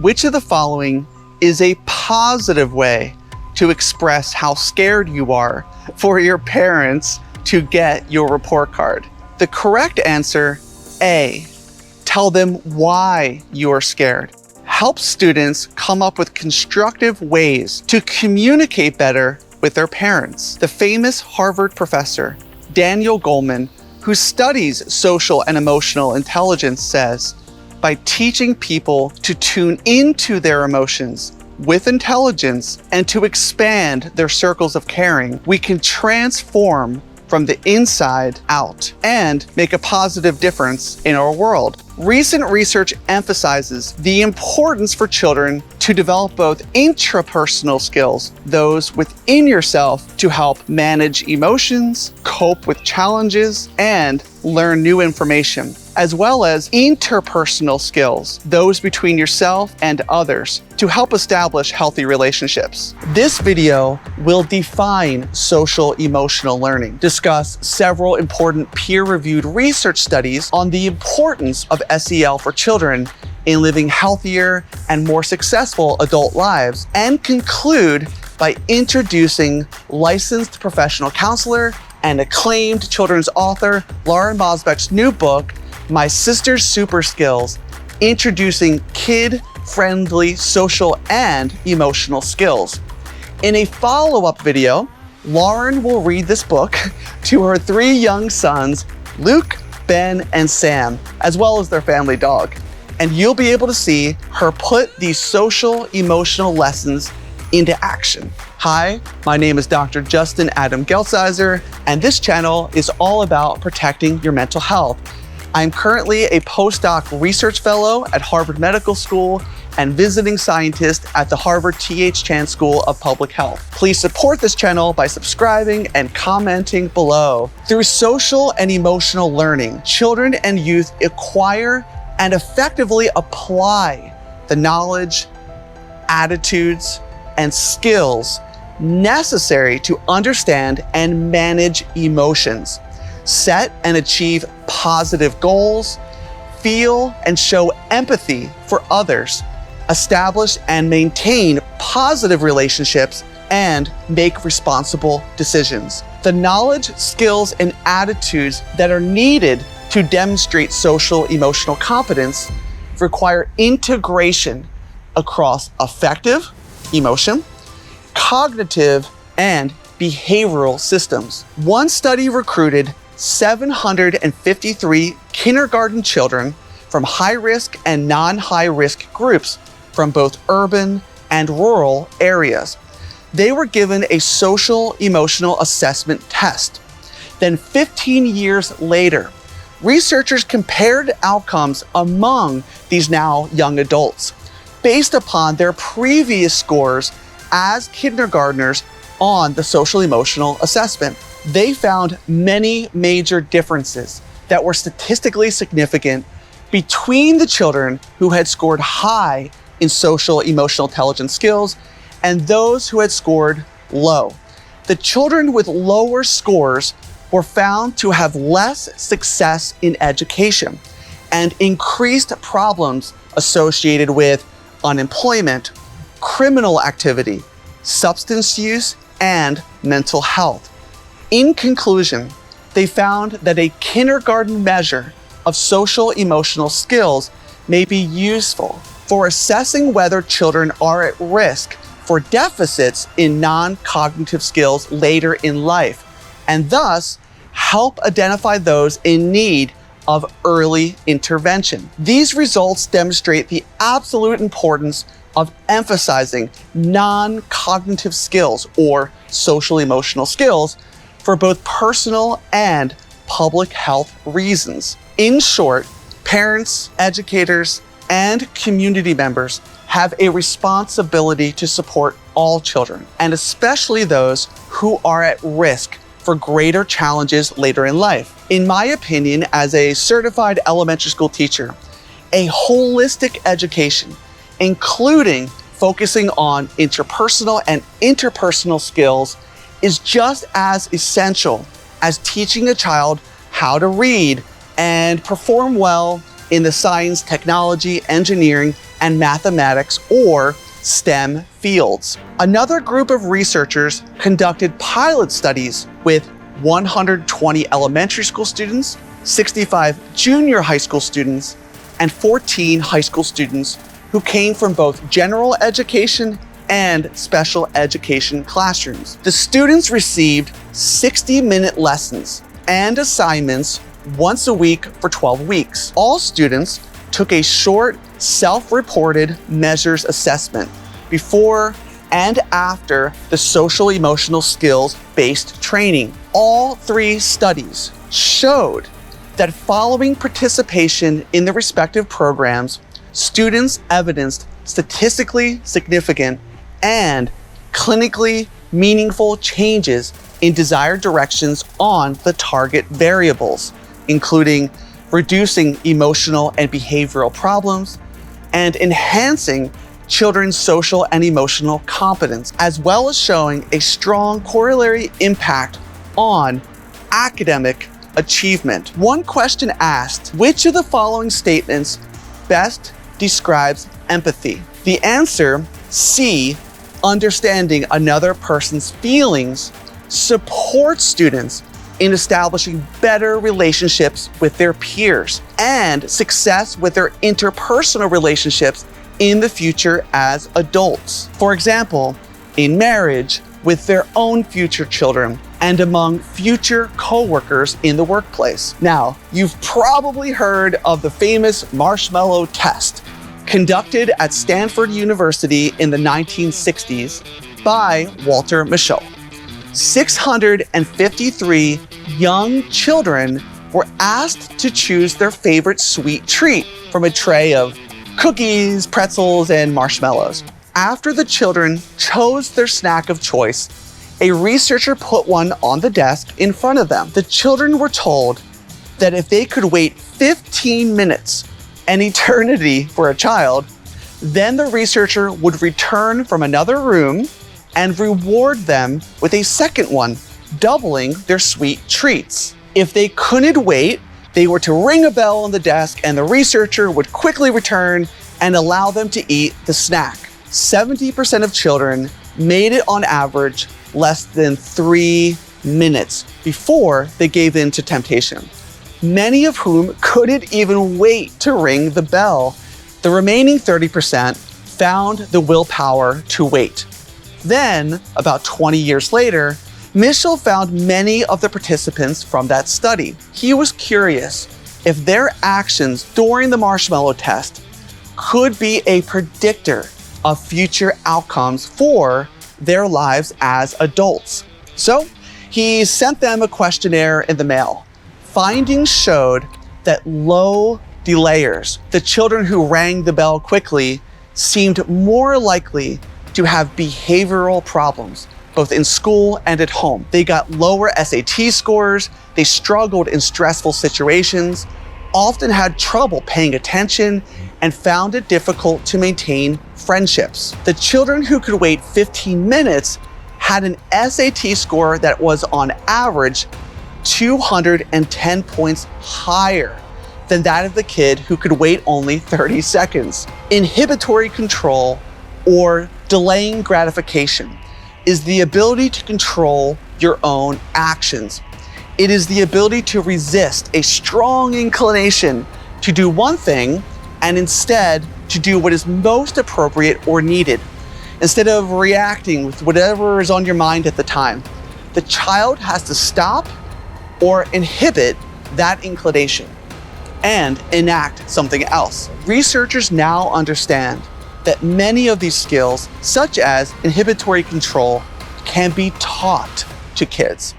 Which of the following is a positive way to express how scared you are for your parents to get your report card? The correct answer, A, tell them why you are scared. Help students come up with constructive ways to communicate better with their parents. The famous Harvard professor, Daniel Goleman, who studies social and emotional intelligence, says, by teaching people to tune into their emotions with intelligence and to expand their circles of caring, we can transform from the inside out and make a positive difference in our world. Recent research emphasizes the importance for children to develop both intrapersonal skills, those within yourself, to help manage emotions, cope with challenges, and learn new information, as well as interpersonal skills, those between yourself and others, to help establish healthy relationships. This video will define social emotional learning, discuss several important peer-reviewed research studies on the importance of SEL for children in living healthier and more successful adult lives, and conclude by introducing licensed professional counselor and acclaimed children's author Lauren Mosbeck's new book, My Sister's Super Skills, introducing kid-friendly social and emotional skills. In a follow-up video, Lauren will read this book to her 3 young sons, Luke, Ben, and Sam, as well as their family dog. And you'll be able to see her put these social emotional lessons into action. Hi, my name is Dr. Justin Adam Gelsizer, and this channel is all about protecting your mental health. I'm currently a postdoc research fellow at Harvard Medical School and visiting scientist at the Harvard T.H. Chan School of Public Health. Please support this channel by subscribing and commenting below. Through social and emotional learning, children and youth acquire and effectively apply the knowledge, attitudes, and skills necessary to understand and manage emotions, set and achieve positive goals, feel and show empathy for others, establish and maintain positive relationships, and make responsible decisions. The knowledge, skills, and attitudes that are needed to demonstrate social emotional competence require integration across affective, emotion, cognitive, and behavioral systems. One study recruited 753 kindergarten children from high-risk and non-high-risk groups from both urban and rural areas. They were given a social emotional assessment test. Then 15 years later, researchers compared outcomes among these now young adults based upon their previous scores as kindergartners on the social emotional assessment. They found many major differences that were statistically significant between the children who had scored high in social emotional intelligence skills and those who had scored low. The children with lower scores were found to have less success in education and increased problems associated with unemployment, criminal activity, substance use, and mental health. In conclusion, they found that a kindergarten measure of social emotional skills may be useful for assessing whether children are at risk for deficits in non-cognitive skills later in life, and thus help identify those in need of early intervention. These results demonstrate the absolute importance of emphasizing non-cognitive skills or social emotional skills for both personal and public health reasons. In short, parents, educators, and community members have a responsibility to support all children, and especially those who are at risk for greater challenges later in life. In my opinion, as a certified elementary school teacher, a holistic education, including focusing on interpersonal and interpersonal skills, is just as essential as teaching a child how to read and perform well in the science, technology, engineering, and mathematics or STEM fields. Another group of researchers conducted pilot studies with 120 elementary school students, 65 junior high school students, and 14 high school students who came from both general education and special education classrooms. The students received 60-minute lessons and assignments once a week for 12 weeks. All students took a short self-reported measures assessment before and after the social emotional skills-based training. All 3 studies showed that following participation in the respective programs, students evidenced statistically significant and clinically meaningful changes in desired directions on the target variables, including reducing emotional and behavioral problems and enhancing children's social and emotional competence, as well as showing a strong corollary impact on academic achievement. One question asked, which of the following statements best describes empathy? The answer, C, understanding another person's feelings, supports students in establishing better relationships with their peers and success with their interpersonal relationships in the future as adults. For example, in marriage, with their own future children, and among future co-workers in the workplace. Now, you've probably heard of the famous marshmallow test, conducted at Stanford University in the 1960s by Walter Mischel. 653 young children were asked to choose their favorite sweet treat from a tray of cookies, pretzels, and marshmallows. After the children chose their snack of choice, a researcher put one on the desk in front of them. The children were told that if they could wait 15 minutes, an eternity for a child, then the researcher would return from another room and reward them with a second one, doubling their sweet treats. If they couldn't wait, they were to ring a bell on the desk and the researcher would quickly return and allow them to eat the snack. 70% of children made it on average less than 3 minutes before they gave in to temptation, many of whom couldn't even wait to ring the bell. The remaining 30% found the willpower to wait. Then, about 20 years later, Mischel found many of the participants from that study. He was curious if their actions during the marshmallow test could be a predictor of future outcomes for their lives as adults. So he sent them a questionnaire in the mail. Findings showed that low delayers, the children who rang the bell quickly, seemed more likely to have behavioral problems, both in school and at home. They got lower SAT scores, they struggled in stressful situations, often had trouble paying attention, and found it difficult to maintain friendships. The children who could wait 15 minutes had an SAT score that was on average 210 points higher than that of the kid who could wait only 30 seconds. Inhibitory control, or delaying gratification, is the ability to control your own actions. It is the ability to resist a strong inclination to do one thing and instead to do what is most appropriate or needed, instead of reacting with whatever is on your mind at the time. The child has to stop or inhibit that inclination and enact something else. Researchers now understand that many of these skills, such as inhibitory control, can be taught to kids.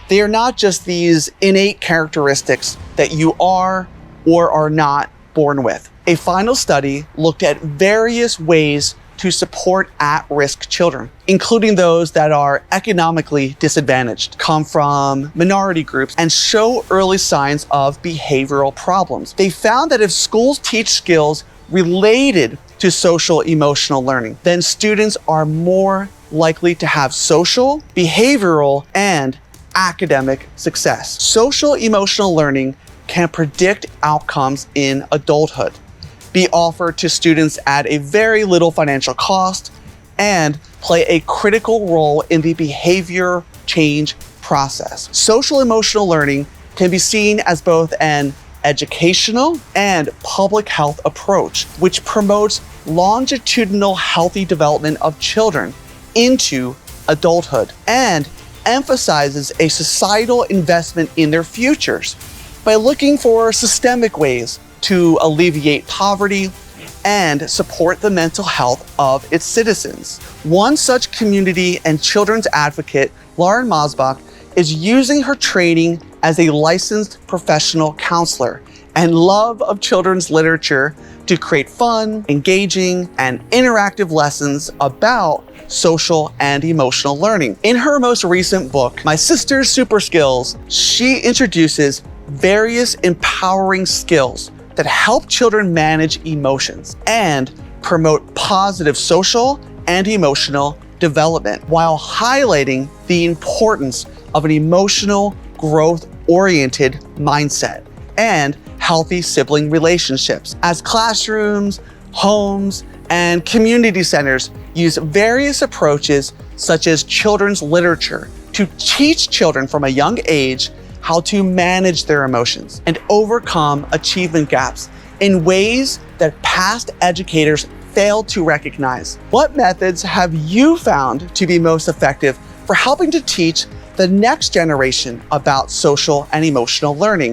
They are not just these innate characteristics that you are or are not born with. A final study looked at various ways to support at-risk children, including those that are economically disadvantaged, come from minority groups, and show early signs of behavioral problems. They found that if schools teach skills related to social emotional learning, then students are more likely to have social, behavioral, and academic success. Social emotional learning can predict outcomes in adulthood. be offered to students at a very little financial cost, and play a critical role in the behavior change process. Social emotional learning can be seen as both an educational and public health approach, which promotes longitudinal healthy development of children into adulthood and emphasizes a societal investment in their futures by looking for systemic ways to alleviate poverty and support the mental health of its citizens. One such community and children's advocate, Lauren Mosbach, is using her training as a licensed professional counselor and love of children's literature to create fun, engaging, and interactive lessons about social and emotional learning. In her most recent book, My Sister's Super Skills, she introduces various empowering skills that help children manage emotions and promote positive social and emotional development while highlighting the importance of an emotional, growth-oriented mindset and healthy sibling relationships. As classrooms, homes, and community centers use various approaches such as children's literature to teach children from a young age how to manage their emotions and overcome achievement gaps in ways that past educators failed to recognize. What methods have you found to be most effective for helping to teach the next generation about social and emotional learning?